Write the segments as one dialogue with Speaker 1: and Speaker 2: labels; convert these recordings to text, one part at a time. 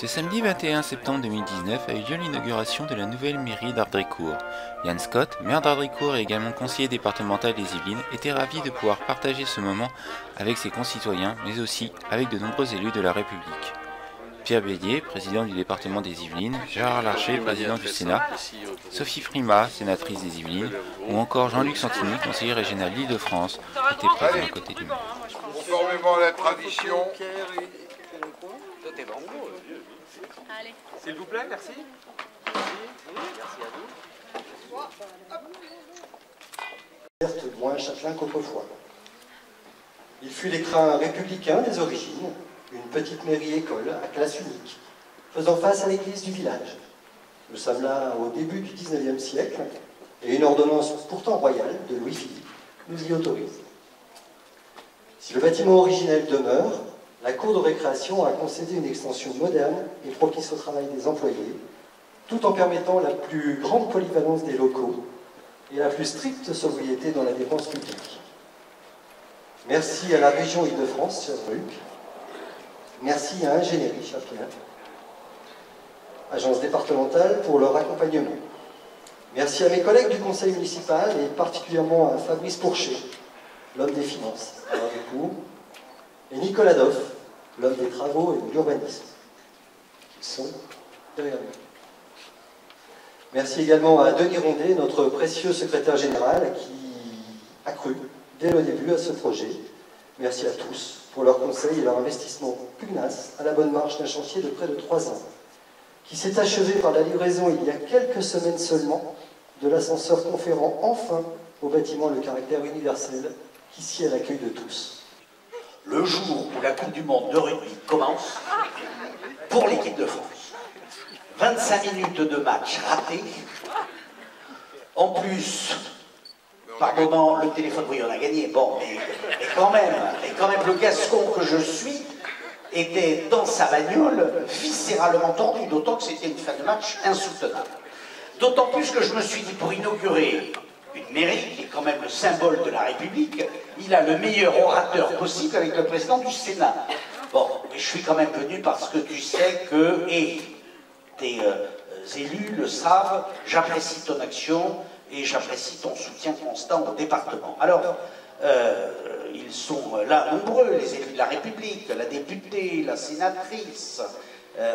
Speaker 1: Ce samedi 21 septembre 2019 a eu lieu l'inauguration de la nouvelle mairie d'Ardricourt. Yann Scott, maire d'Ardricourt et également conseiller départemental des Yvelines, était ravi de pouvoir partager ce moment avec ses concitoyens, mais aussi avec de nombreux élus de la République. Pierre Bélier, président du département des Yvelines, Gérard Larcher, président du Sénat, Sophie Frima, sénatrice des Yvelines, ou encore Jean-Luc Santini, conseiller régional d'Île-de-France, étaient présents à côté du maire.
Speaker 2: Conformément à la tradition.
Speaker 3: Allez.
Speaker 4: S'il vous plaît, merci.
Speaker 3: Merci à vous.
Speaker 5: Certes moins châtelain qu'autrefois. Il fut l'écrin républicain des origines, une petite mairie-école à classe unique, faisant face à l'église du village. Nous sommes là au début du XIXe siècle, et une ordonnance pourtant royale de Louis-Philippe nous y autorise. Si le bâtiment originel demeure, la cour de récréation a concédé une extension moderne et propice au travail des employés, tout en permettant la plus grande polyvalence des locaux et la plus stricte sobriété dans la dépense publique. Merci à la région Île-de-France, cher Luc. Merci à Ingénierie Châtelain, agence départementale, pour leur accompagnement. Merci à mes collègues du conseil municipal et particulièrement à Fabrice Pourchet, l'homme des finances, à Ardricourt, et Nicolas Doff, l'homme des travaux et de l'urbanisme. Ils sont derrière nous. Merci également à Denis Rondet, notre précieux secrétaire général, qui a cru dès le début à ce projet. Merci à tous pour leurs conseils et leur investissement pugnace à la bonne marche d'un chantier de près de 3 ans, qui s'est achevé par la livraison il y a quelques semaines seulement de l'ascenseur conférant enfin au bâtiment le caractère universel qui sied à l'accueil de tous.
Speaker 6: Le jour où la Coupe du Monde de rugby commence, pour l'équipe de France, 25 minutes de match raté, en plus, par moment, le téléphone, oui, on a gagné, bon, mais quand même, le gascon que je suis était dans sa bagnole viscéralement tordu, d'autant que c'était une fin de match insoutenable. D'autant plus que je me suis dit, pour inaugurer une mairie, qui est quand même le symbole de la République, il a le meilleur orateur possible avec le président du Sénat. Bon, mais je suis quand même venu parce que tu sais que, et tes élus le savent, j'apprécie ton action et j'apprécie ton soutien constant au département. Alors, ils sont là nombreux, les élus de la République, la députée, la sénatrice,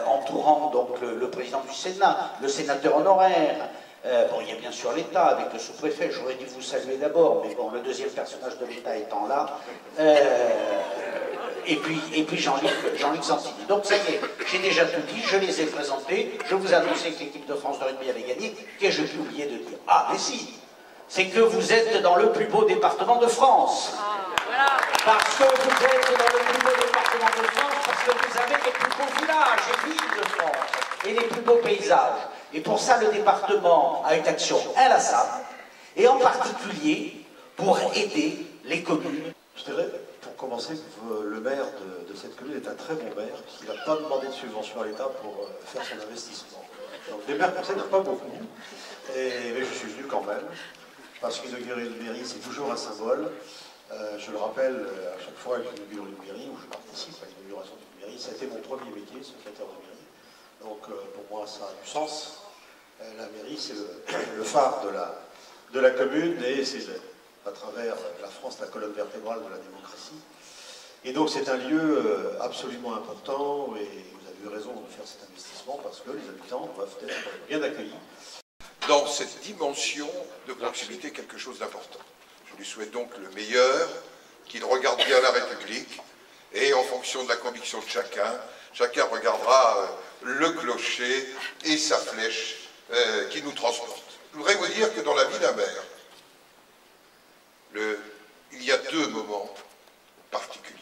Speaker 6: entourant donc le président du Sénat, le sénateur honoraire. Bon, il y a bien sûr l'État avec le sous-préfet, j'aurais dû vous saluer d'abord, mais bon, le deuxième personnage de l'État étant là, et puis Jean-Luc Santini. Donc ça y est, j'ai déjà tout dit, je les ai présentés, je vous ai annoncé que l'équipe de France de rugby avait gagné. Qu'ai-je pu oublier de dire? Ah, mais si, c'est que vous êtes dans le plus beau département de France. Parce que vous êtes dans le plus beau département de France, parce que vous avez les plus beaux villages et villes de France, et les plus beaux paysages. Et pour ça, le département a une action inlassable, et en particulier pour aider les communes.
Speaker 7: Je dirais, pour commencer, que le maire de cette commune est un très bon maire, puisqu'il n'a pas demandé de subvention à l'État pour faire son investissement. Donc des maires comme ça, il n'y en a pas beaucoup, mais je suis venu quand même, parce qu'inaugurer une mairie, c'est toujours un symbole. Je le rappelle, à chaque fois que j'inaugure une mairie, ou je participe à l'inauguration d'une mairie, ça a été mon premier métier, secrétaire de mairie. Donc pour moi, ça a du sens. La mairie, c'est le phare de la commune, et c'est à travers la France la colonne vertébrale de la démocratie. Et donc c'est un lieu absolument important, et vous avez eu raison de faire cet investissement, parce que les habitants doivent être bien accueillis.
Speaker 2: Dans cette dimension de proximité, quelque chose d'important. Je lui souhaite donc le meilleur, qu'il regarde bien la République, et en fonction de la conviction de chacun regardera le clocher et sa flèche qui nous transporte. Je voudrais vous dire que dans la vie d'un maire, il y a 2 moments particuliers.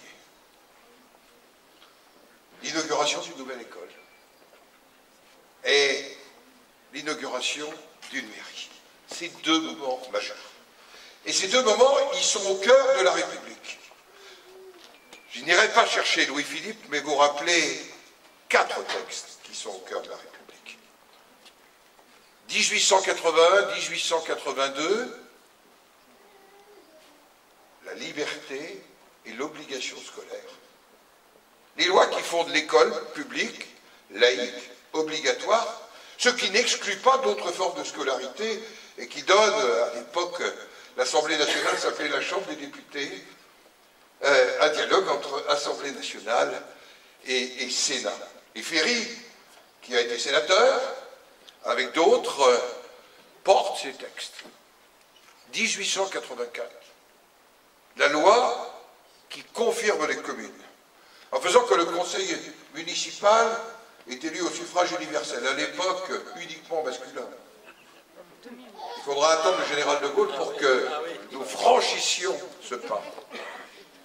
Speaker 2: L'inauguration d'une nouvelle école et l'inauguration d'une mairie. C'est 2 moments majeurs. Et ces 2 moments, ils sont au cœur de la République. Je n'irai pas chercher Louis-Philippe, mais vous rappelez 4 textes qui sont au cœur de la République. 1881, 1882, la liberté et l'obligation scolaire. Les lois qui fondent l'école publique laïque, obligatoire, ce qui n'exclut pas d'autres formes de scolarité et qui donne, à l'époque, l'Assemblée nationale s'appelait la Chambre des députés, un dialogue entre Assemblée nationale et Sénat. Et Ferry, qui a été sénateur, avec d'autres, porte ces textes. 1884, la loi qui confirme les communes, en faisant que le conseil municipal est élu au suffrage universel, à l'époque uniquement masculin. Il faudra attendre le général de Gaulle pour que nous franchissions ce pas,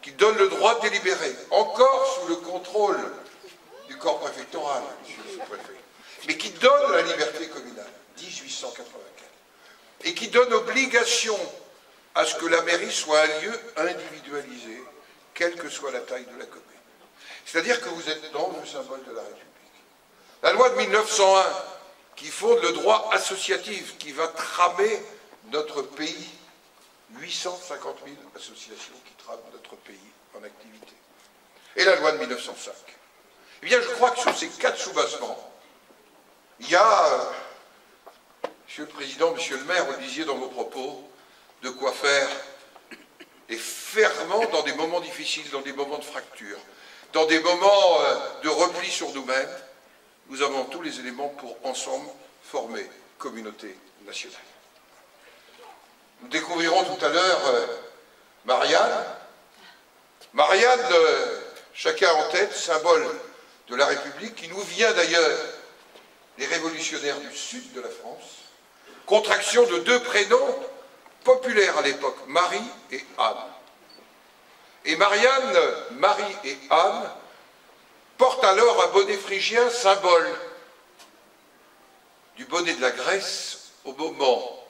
Speaker 2: qui donne le droit de délibérer, encore sous le contrôle du corps préfectoral, monsieur le sous-préfet, mais qui donne la liberté communale, 1884, et qui donne obligation à ce que la mairie soit un lieu individualisé, quelle que soit la taille de la commune. C'est-à-dire que vous êtes dans le symbole de la République. La loi de 1901, qui fonde le droit associatif, qui va tramer notre pays, 850 000 associations qui trament notre pays en activité. Et la loi de 1905. Eh bien, je crois que sur ces 4 soubassements, il y a, Monsieur le Président, Monsieur le Maire, vous le disiez dans vos propos, de quoi faire, et fermement dans des moments difficiles, dans des moments de fracture, dans des moments de repli sur nous-mêmes, nous avons tous les éléments pour, ensemble, former communauté nationale. Nous découvrirons tout à l'heure Marianne. Marianne, chacun en tête, symbole de la République, qui nous vient d'ailleurs des révolutionnaires du sud de la France, contraction de 2 prénoms populaires à l'époque, Marie et Anne. Et Marianne, Marie et Anne, portent alors un bonnet phrygien, symbole du bonnet de la Grèce au moment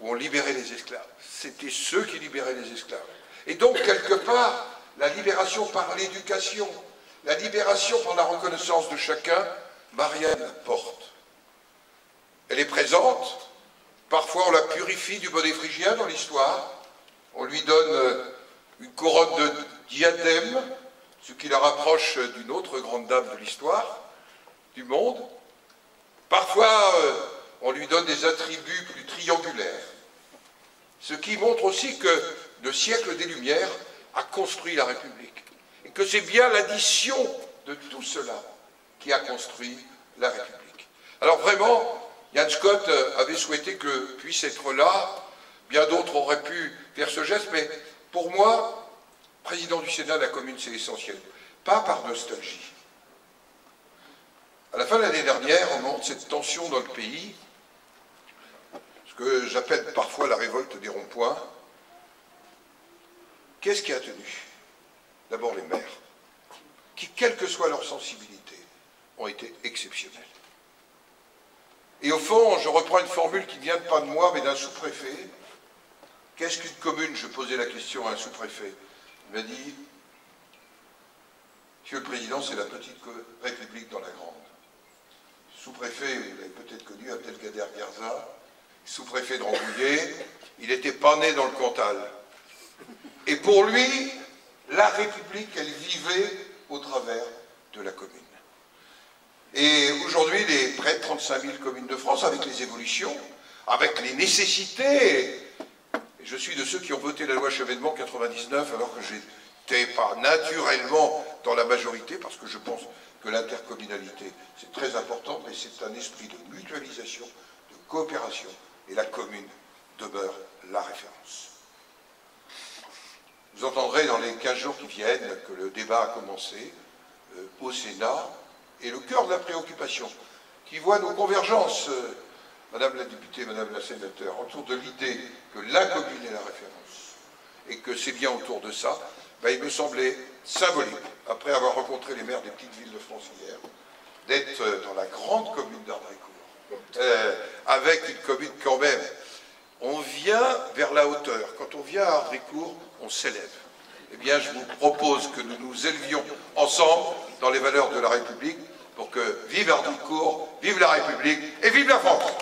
Speaker 2: où on libérait les esclaves. C'était ceux qui libéraient les esclaves. Et donc, quelque part, la libération par l'éducation, la libération par la reconnaissance de chacun, Marianne la porte. Elle est présente, parfois on la purifie du bonnet phrygien dans l'histoire, on lui donne une couronne de diadème, ce qui la rapproche d'une autre grande dame de l'histoire, du monde. Parfois, on lui donne des attributs plus triangulaires, ce qui montre aussi que le siècle des Lumières a construit la République, et que c'est bien l'addition de tout cela qui a construit la République. Alors vraiment, Jan Scott avait souhaité que puisse être là, bien d'autres auraient pu faire ce geste, mais pour moi, président du Sénat, la commune, c'est essentiel. Pas par nostalgie. À la fin de l'année dernière, au moment de cette tension dans le pays, ce que j'appelle parfois la révolte des ronds-points, qu'est-ce qui a tenu? D'abord les maires, qui, quelle que soit leur sensibilité, ont été exceptionnels. Et au fond, je reprends une formule qui ne vient pas de moi, mais d'un sous-préfet. Qu'est-ce qu'une commune? Je posais la question à un sous-préfet. Il m'a dit, Monsieur le Président, c'est la petite République dans la grande. Sous-préfet, vous l'avez peut-être connu, Abdelkader Guerza, sous-préfet de Rambouillet, il n'était pas né dans le Cantal. Et pour lui, la République, elle vivait au travers de la commune. Et aujourd'hui, les près de 35 000 communes de France, avec les évolutions, avec les nécessités, je suis de ceux qui ont voté la loi Chevènement 99, alors que j'étais pas naturellement dans la majorité, parce que je pense que l'intercommunalité, c'est très important, mais c'est un esprit de mutualisation, de coopération, et la commune demeure la référence. Vous entendrez dans les 15 jours qui viennent que le débat a commencé au Sénat, et le cœur de la préoccupation, qui voit nos convergences, Madame la députée, Madame la sénateur, autour de l'idée que la commune est la référence, et que c'est bien autour de ça, ben, il me semblait symbolique, après avoir rencontré les maires des petites villes de France hier, d'être dans la grande commune d'Ardrécourt, avec une commune quand même. On vient vers la hauteur. Quand on vient à Ardrécourt, on s'élève. Eh bien, je vous propose que nous nous élevions ensemble dans les valeurs de la République pour que vive Ardrécourt, vive la République et vive la France!